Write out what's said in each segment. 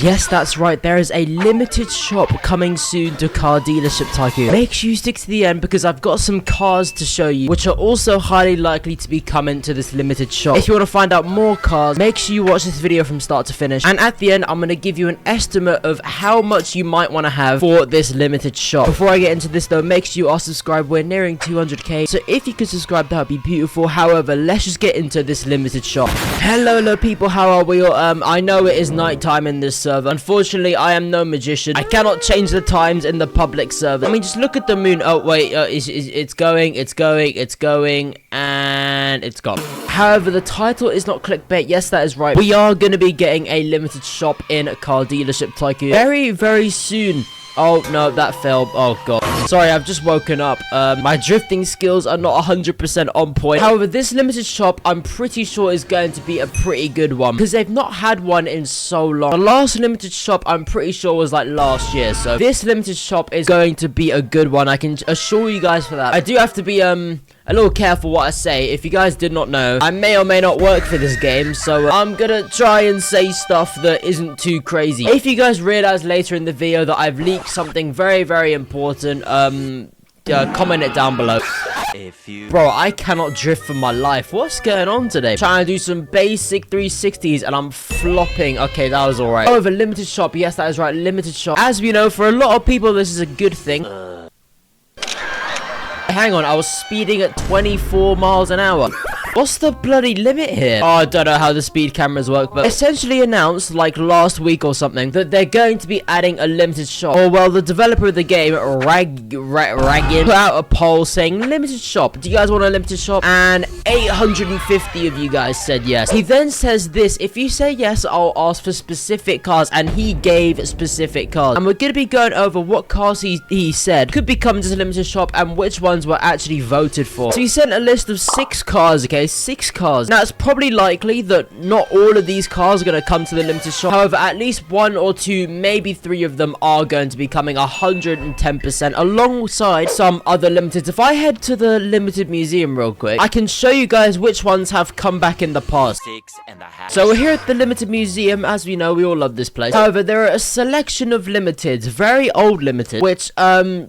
Yes, that's right, there is a limited shop coming soon to Car Dealership Tycoon. Make sure you stick to the end because I've got some cars to show you, which are also highly likely to be coming to this limited shop. If you want to find out more cars, make sure you watch this video from start to finish. And at the end, I'm going to give you an estimate of how much you might want to have for this limited shop. Before I get into this though, make sure you are subscribed. We're nearing 200k, so if you could subscribe, that would be beautiful. However, let's just get into this limited shop. Hello people, how are we all? I know it is nighttime in this server. Unfortunately, I am no magician. I cannot change the times in the public server. I mean, just look at the moon. Oh wait, it's going, and it's gone. However, the title is not clickbait. Yes, that is right. We are going to be getting a limited shop in Car Dealership Tycoon very soon. Oh no, that failed. Oh god. Sorry, I've just woken up. My drifting skills are not 100% on point. However, this limited shop, I'm pretty sure is going to be a pretty good one because they've not had one in so long. The last limited shop, I'm pretty sure, was like last year. So this limited shop is going to be a good one. I can assure you guys for that. I do have to be a little careful what I say. If you guys did not know, I may or may not work for this game, so I'm gonna try and say stuff that isn't too crazy. If you guys realize later in the video that I've leaked something very important, comment it down below. Bro, I cannot drift for my life. What's going on today? I'm trying to do some basic 360s and I'm flopping. Okay, that was alright. However, limited shop. Yes, that is right, limited shop. As we know, for a lot of people, this is a good thing. Hang on, I was speeding at 24 miles an hour. What's the bloody limit here? Oh, I don't know how the speed cameras work, but essentially announced like last week or something that they're going to be adding a limited shop. Or well, the developer of the game, Raggin, put out a poll saying limited shop. Do you guys want a limited shop? And 850 of you guys said yes. He then says this: if you say yes, I'll ask for specific cars, and he gave specific cars. And we're gonna be going over what cars he said could be coming to the limited shop and which ones were actually voted for. So he sent a list of 6 cars, okay? 6 cars. Now, it's probably likely that not all of these cars are going to come to the limited shop. However, at least 1 or 2, maybe 3 of them are going to be coming 110% alongside some other limiteds. If I head to the limited museum real quick, I can show you guys which ones have come back in the past. 6.5. So we're here at the limited museum. As we know, we all love this place. However, there are a selection of limiteds, very old limiteds, which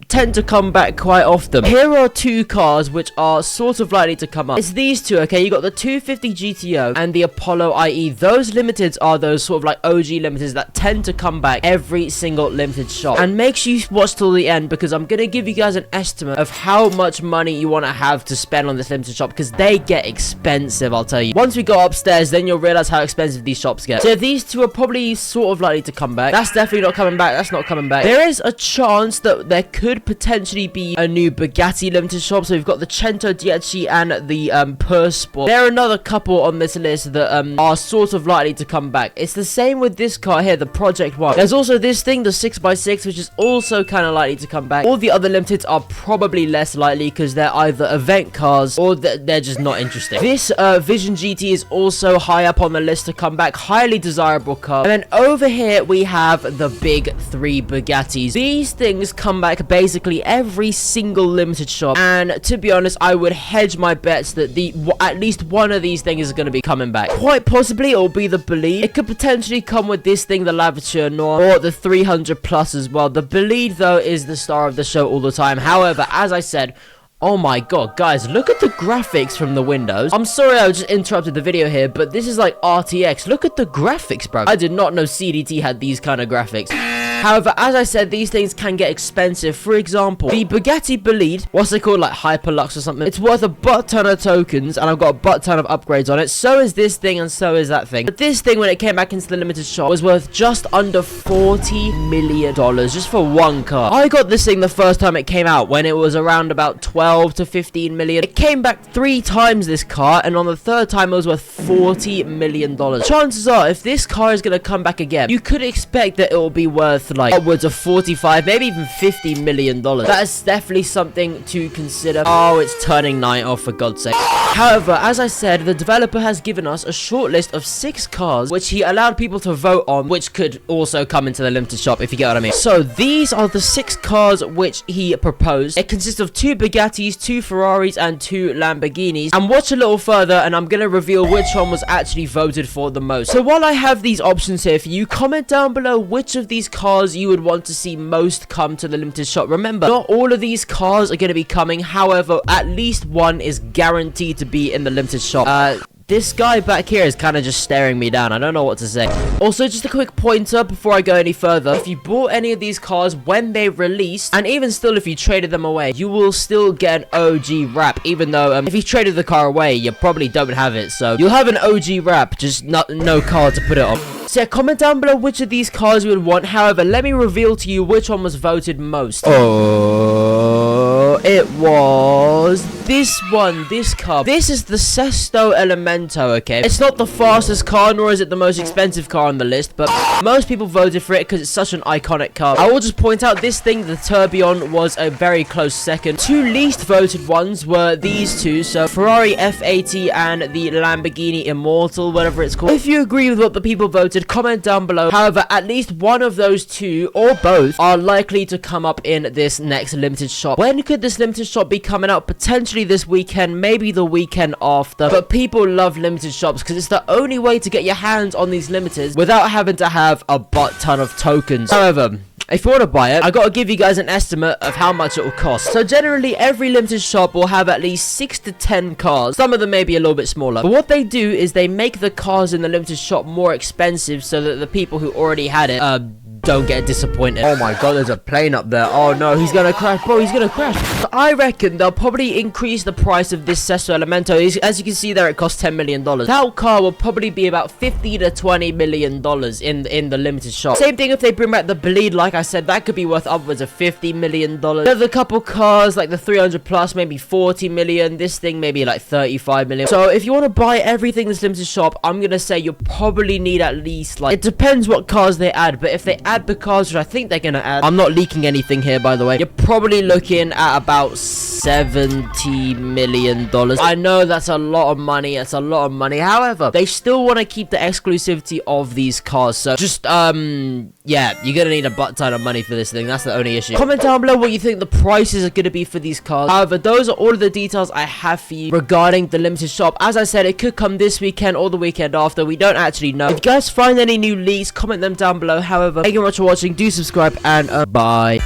tend to come back quite often. Here are 2 cars which are sort of likely to come up. It's these 2, okay? You got the 250 GTO and the Apollo IE. Those limiteds are those sort of like OG limiteds that tend to come back every single limited shop. And make sure you watch till the end because I'm going to give you guys an estimate of how much money you want to have to spend on this limited shop because they get expensive, I'll tell you. Once we go upstairs, then you'll realize how expensive these shops get. So these 2 are probably sort of likely to come back. That's definitely not coming back. That's not coming back. There is a chance that there could potentially be a new Bugatti limited shop. So we've got the Cento DHC and the Sport. There are another couple on this list that are sort of likely to come back. It's the same with this car here, the Project 1. There's also this thing, the 6x6, which is also kind of likely to come back. All the other limiteds are probably less likely because they're either event cars or they're just not interesting. This Vision GT is also high up on the list to come back. Highly desirable car. And then over here we have the big 3 Bugattis. These things come back basically every single limited shop. And to be honest, I would hedge my bets that at least one of these things is going to be coming back. Quite possibly it will be the Bolide. It could potentially come with this thing, the Lavature Noir, or the 300 Plus as well. The Bolide though is the star of the show all the time. However, as I said, oh my god, guys, look at the graphics from the windows. I'm sorry I just interrupted the video here, but this is like RTX. Look at the graphics, bro. I did not know CDT had these kind of graphics. However, as I said, these things can get expensive. For example, the Bugatti Bolide, what's it called, like Hyperlux or something, it's worth a butt ton of tokens, and I've got a butt ton of upgrades on it. So is this thing, and so is that thing. But this thing, when it came back into the limited shop, was worth just under $40 million just for one car. I got this thing the first time it came out, when it was around about 12 to 15 million. It came back 3 times, this car, and on the 3rd time, it was worth $40 million. Chances are, if this car is going to come back again, you could expect that it will be worth worth like upwards of 45, maybe even 50 million dollars. That is definitely something to consider. Oh, it's turning night off, for God's sake. However, as I said, the developer has given us a short list of 6 cars which he allowed people to vote on, which could also come into the limited shop, if you get what I mean. So these are the 6 cars which he proposed. It consists of 2 Bugattis, 2 Ferraris, and 2 Lamborghinis. And watch a little further and I'm gonna reveal which one was actually voted for the most. So while I have these options here for you, comment down below which of these cars you would want to see most come to the limited shop. Remember, not all of these cars are going to be coming. However, at least one is guaranteed to be in the limited shop. This guy back here is kind of just staring me down. I don't know what to say. Also, just a quick pointer before I go any further. If you bought any of these cars when they released, and even still if you traded them away, you will still get an OG wrap. Even though if you traded the car away, you probably don't have it. So you'll have an OG wrap, just no car to put it on. So yeah, comment down below which of these cars you would want. However, let me reveal to you which one was voted most. Oh, it was this one, this car. This is the Sesto Elemento, okay? It's not the fastest car, nor is it the most expensive car on the list, but most people voted for it because it's such an iconic car. I will just point out this thing, the Tourbillon, was a very close second. 2 least voted ones were these 2, so Ferrari F80 and the Lamborghini Immortal, whatever it's called. If you agree with what the people voted, comment down below. However, at least one of those 2 or both are likely to come up in this next limited shop. When could this limited shop be coming out? Potentially this weekend, maybe the weekend after. But people love limited shops because it's the only way to get your hands on these limiteds without having to have a butt ton of tokens. However, if you want to buy it, I gotta give you guys an estimate of how much it will cost. So generally, every limited shop will have at least 6 to 10 cars. Some of them may be a little bit smaller. But what they do is they make the cars in the limited shop more expensive so that the people who already had it, don't get disappointed. Oh my god, there's a plane up there. Oh no, he's gonna crash. Bro, he's gonna crash. So I reckon they'll probably increase the price of this Sesto Elemento. As you can see there, it costs $10 million. That car will probably be about $50 to $20 million in the limited shop. Same thing if they bring back the bleed, like I said, that could be worth upwards of $50 million. There's a couple cars like the 300 plus, maybe 40 million. This thing maybe like 35 million. So if you want to buy everything in this limited shop, I'm gonna say you'll probably need at least, like, it depends what cars they add, but if they add the cars which I think they're gonna add, I'm not leaking anything here by the way, you're probably looking at about $70 million. I know that's a lot of money. It's a lot of money. However, they still want to keep the exclusivity of these cars. So just yeah, you're gonna need a butt ton of money for this thing. That's the only issue. Comment down below what you think the prices are gonna be for these cars. However, those are all of the details I have for you regarding the limited shop. As I said, it could come this weekend or the weekend after. We don't actually know. If you guys find any new leaks, comment them down below. However, thank you very much for watching. Do subscribe and bye.